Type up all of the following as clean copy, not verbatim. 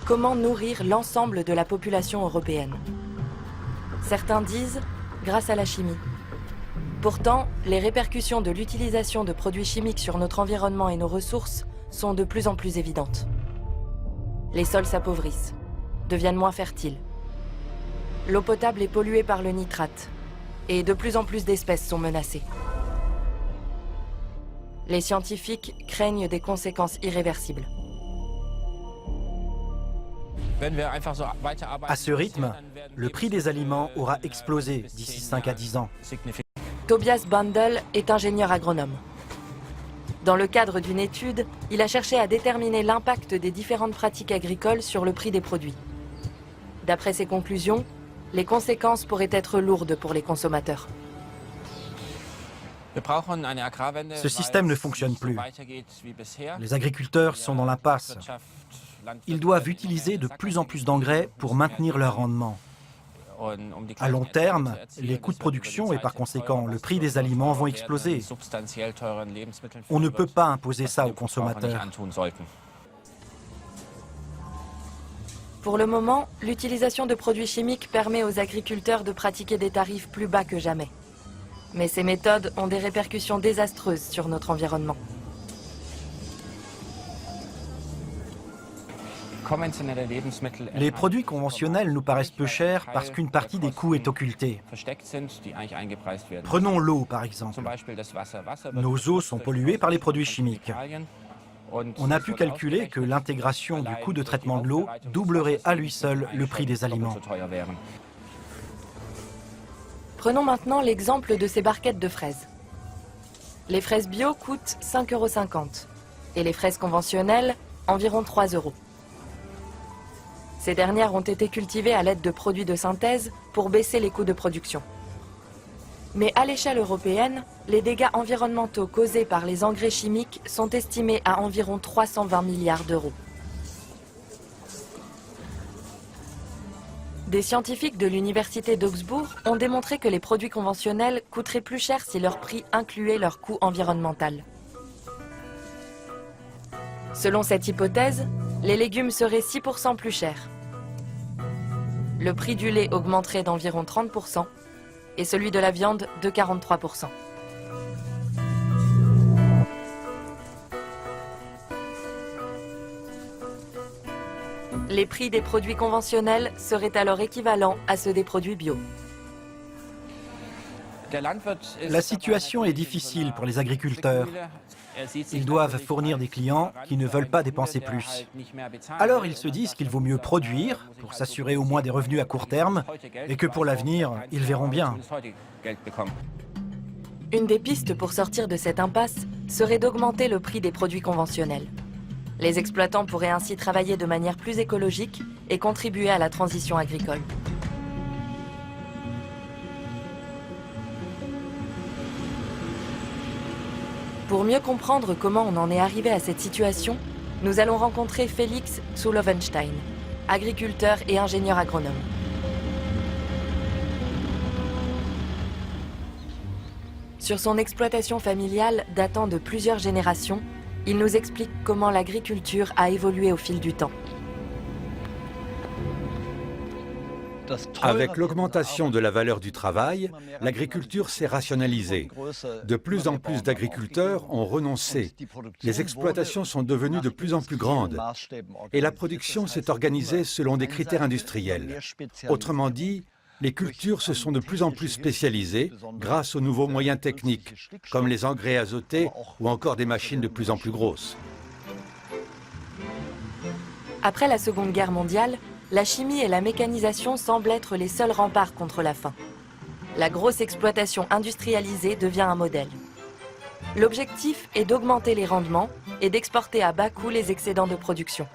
comment nourrir l'ensemble de la population européenne. Certains disent grâce à la chimie. Pourtant, les répercussions de l'utilisation de produits chimiques sur notre environnement et nos ressources sont de plus en plus évidentes. Les sols s'appauvrissent, deviennent moins fertiles. L'eau potable est polluée par le nitrate et de plus en plus d'espèces sont menacées. Les scientifiques craignent des conséquences irréversibles. À ce rythme, le prix des aliments aura explosé d'ici 5 à 10 ans. Tobias Bandel est ingénieur agronome. Dans le cadre d'une étude, il a cherché à déterminer l'impact des différentes pratiques agricoles sur le prix des produits. D'après ses conclusions, les conséquences pourraient être lourdes pour les consommateurs. Ce système ne fonctionne plus. Les agriculteurs sont dans l'impasse. Ils doivent utiliser de plus en plus d'engrais pour maintenir leur rendement. À long terme, les coûts de production et par conséquent le prix des aliments vont exploser. On ne peut pas imposer ça aux consommateurs. Pour le moment, l'utilisation de produits chimiques permet aux agriculteurs de pratiquer des tarifs plus bas que jamais. Mais ces méthodes ont des répercussions désastreuses sur notre environnement. Les produits conventionnels nous paraissent peu chers parce qu'une partie des coûts est occultée. Prenons l'eau par exemple. Nos eaux sont polluées par les produits chimiques. On a pu calculer que l'intégration du coût de traitement de l'eau doublerait à lui seul le prix des aliments. Prenons maintenant l'exemple de ces barquettes de fraises. Les fraises bio coûtent 5,50 € et les fraises conventionnelles environ 3 €. Ces dernières ont été cultivées à l'aide de produits de synthèse pour baisser les coûts de production. Mais à l'échelle européenne, les dégâts environnementaux causés par les engrais chimiques sont estimés à environ 320 milliards d'euros. Des scientifiques de l'université d'Augsbourg ont démontré que les produits conventionnels coûteraient plus cher si leur prix incluait leur coût environnemental. Selon cette hypothèse, les légumes seraient 6% plus chers. Le prix du lait augmenterait d'environ 30% et celui de la viande de 43%. Les prix des produits conventionnels seraient alors équivalents à ceux des produits bio. La situation est difficile pour les agriculteurs. Ils doivent fournir des clients qui ne veulent pas dépenser plus. Alors ils se disent qu'il vaut mieux produire pour s'assurer au moins des revenus à court terme et que pour l'avenir, ils verront bien. Une des pistes pour sortir de cette impasse serait d'augmenter le prix des produits conventionnels. Les exploitants pourraient ainsi travailler de manière plus écologique et contribuer à la transition agricole. Pour mieux comprendre comment on en est arrivé à cette situation, nous allons rencontrer Felix zu Lovenstein, agriculteur et ingénieur agronome. Sur son exploitation familiale datant de plusieurs générations, il nous explique comment l'agriculture a évolué au fil du temps. Avec l'augmentation de la valeur du travail, l'agriculture s'est rationalisée. De plus en plus d'agriculteurs ont renoncé. Les exploitations sont devenues de plus en plus grandes. Et la production s'est organisée selon des critères industriels. Autrement dit, les cultures se sont de plus en plus spécialisées grâce aux nouveaux moyens techniques, comme les engrais azotés ou encore des machines de plus en plus grosses. Après la Seconde Guerre mondiale, la chimie et la mécanisation semblent être les seuls remparts contre la faim. La grosse exploitation industrialisée devient un modèle. L'objectif est d'augmenter les rendements et d'exporter à bas coût les excédents de production.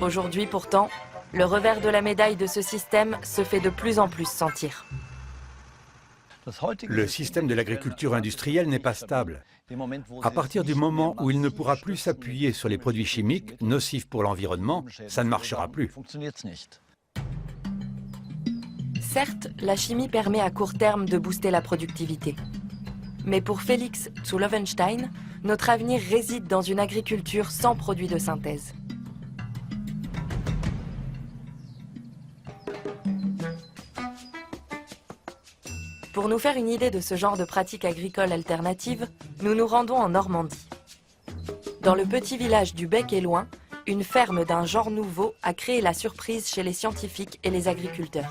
Aujourd'hui pourtant, le revers de la médaille de ce système se fait de plus en plus sentir. Le système de l'agriculture industrielle n'est pas stable. À partir du moment où il ne pourra plus s'appuyer sur les produits chimiques nocifs pour l'environnement, ça ne marchera plus. Certes, la chimie permet à court terme de booster la productivité. Mais pour Felix zu Lovenstein, notre avenir réside dans une agriculture sans produits de synthèse. Pour nous faire une idée de ce genre de pratique agricole alternative, nous nous rendons en Normandie. Dans le petit village du Bec-et-Loing, une ferme d'un genre nouveau a créé la surprise chez les scientifiques et les agriculteurs.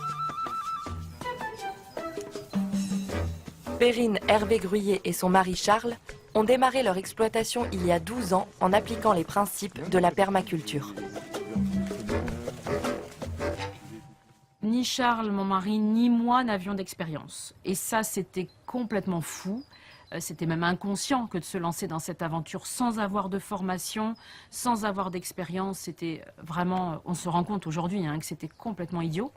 Perrine Hervé-Gruyer et son mari Charles ont démarré leur exploitation il y a 12 ans en appliquant les principes de la permaculture. Ni Charles, mon mari, ni moi n'avions d'expérience. Et ça, c'était complètement fou. C'était même inconscient que de se lancer dans cette aventure sans avoir de formation, sans avoir d'expérience. C'était vraiment, on se rend compte aujourd'hui que c'était complètement idiot.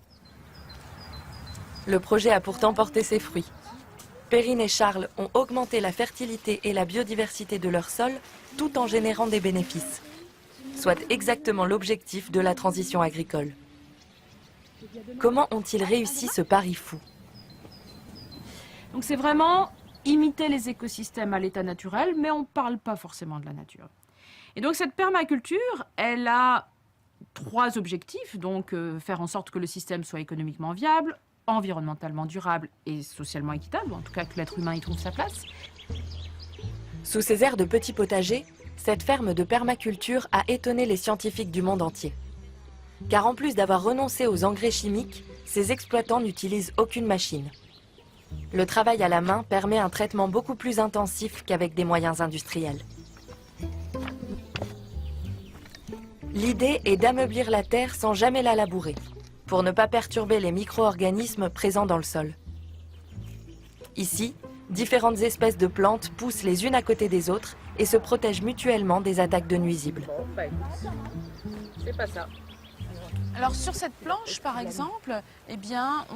Le projet a pourtant porté ses fruits. Perrine et Charles ont augmenté la fertilité et la biodiversité de leur sol tout en générant des bénéfices. Soit exactement l'objectif de la transition agricole. Comment ont-ils réussi ce pari fou? Donc c'est vraiment imiter les écosystèmes à l'état naturel, mais on ne parle pas forcément de la nature. Et donc cette permaculture, elle a 3 objectifs. Donc faire en sorte que le système soit économiquement viable, environnementalement durable et socialement équitable, en tout cas que l'être humain y trouve sa place. Sous ces airs de petits potagers, cette ferme de permaculture a étonné les scientifiques du monde entier. Car en plus d'avoir renoncé aux engrais chimiques, ces exploitants n'utilisent aucune machine. Le travail à la main permet un traitement beaucoup plus intensif qu'avec des moyens industriels. L'idée est d'ameublir la terre sans jamais la labourer, pour ne pas perturber les micro-organismes présents dans le sol. Ici, différentes espèces de plantes poussent les unes à côté des autres et se protègent mutuellement des attaques de nuisibles. C'est pas ça. Alors sur cette planche, par exemple,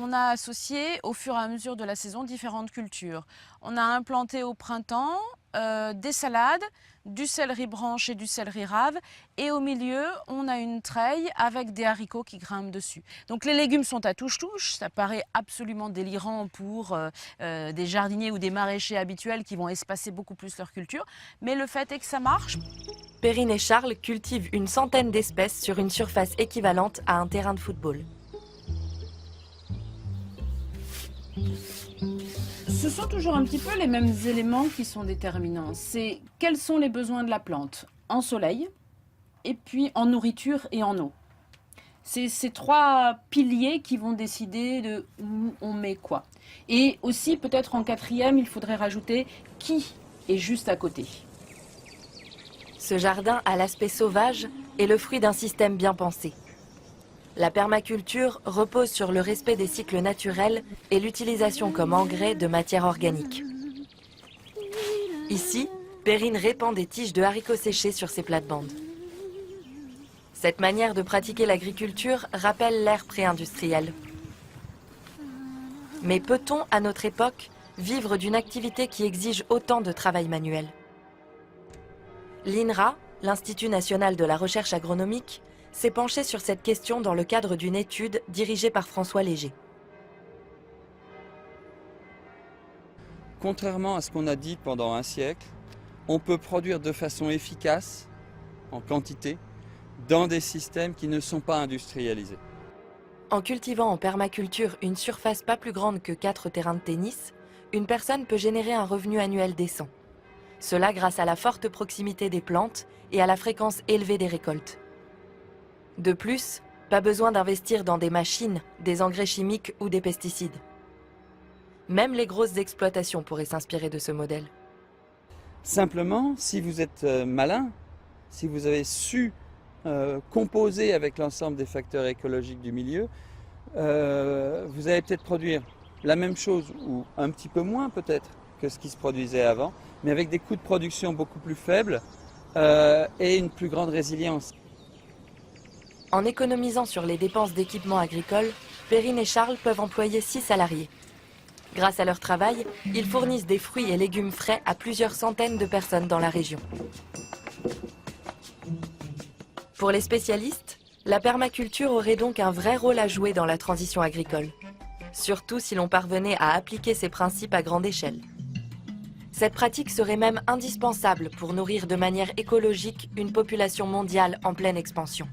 on a associé au fur et à mesure de la saison différentes cultures. On a implanté au printemps des salades, du céleri branche et du céleri rave, et au milieu, on a une treille avec des haricots qui grimpent dessus. Donc les légumes sont à touche-touche, ça paraît absolument délirant pour des jardiniers ou des maraîchers habituels qui vont espacer beaucoup plus leur culture, mais le fait est que ça marche. Perrine et Charles cultivent une centaine d'espèces sur une surface équivalente à un terrain de football. Ce sont toujours un petit peu les mêmes éléments qui sont déterminants. C'est quels sont les besoins de la plante en soleil, et puis en nourriture et en eau. C'est ces 3 piliers qui vont décider de où on met quoi. Et aussi, peut-être en 4e, il faudrait rajouter qui est juste à côté. Ce jardin à l'aspect sauvage est le fruit d'un système bien pensé. La permaculture repose sur le respect des cycles naturels et l'utilisation comme engrais de matières organiques. Ici, Perrine répand des tiges de haricots séchés sur ses plates-bandes. Cette manière de pratiquer l'agriculture rappelle l'ère pré-industrielle. Mais peut-on, à notre époque, vivre d'une activité qui exige autant de travail manuel? L'INRA, l'Institut national de la recherche agronomique, s'est penché sur cette question dans le cadre d'une étude dirigée par François Léger. Contrairement à ce qu'on a dit pendant un siècle, on peut produire de façon efficace, en quantité, dans des systèmes qui ne sont pas industrialisés. En cultivant en permaculture une surface pas plus grande que 4 terrains de tennis, une personne peut générer un revenu annuel décent. Cela grâce à la forte proximité des plantes et à la fréquence élevée des récoltes. De plus, pas besoin d'investir dans des machines, des engrais chimiques ou des pesticides. Même les grosses exploitations pourraient s'inspirer de ce modèle. Simplement, si vous êtes malin, si vous avez su composer avec l'ensemble des facteurs écologiques du milieu, vous allez peut-être produire la même chose ou un petit peu moins peut-être que ce qui se produisait avant, mais avec des coûts de production beaucoup plus faibles et une plus grande résilience. En économisant sur les dépenses d'équipement agricole, Perrine et Charles peuvent employer 6 salariés. Grâce à leur travail, ils fournissent des fruits et légumes frais à plusieurs centaines de personnes dans la région. Pour les spécialistes, la permaculture aurait donc un vrai rôle à jouer dans la transition agricole, surtout si l'on parvenait à appliquer ces principes à grande échelle. Cette pratique serait même indispensable pour nourrir de manière écologique une population mondiale en pleine expansion.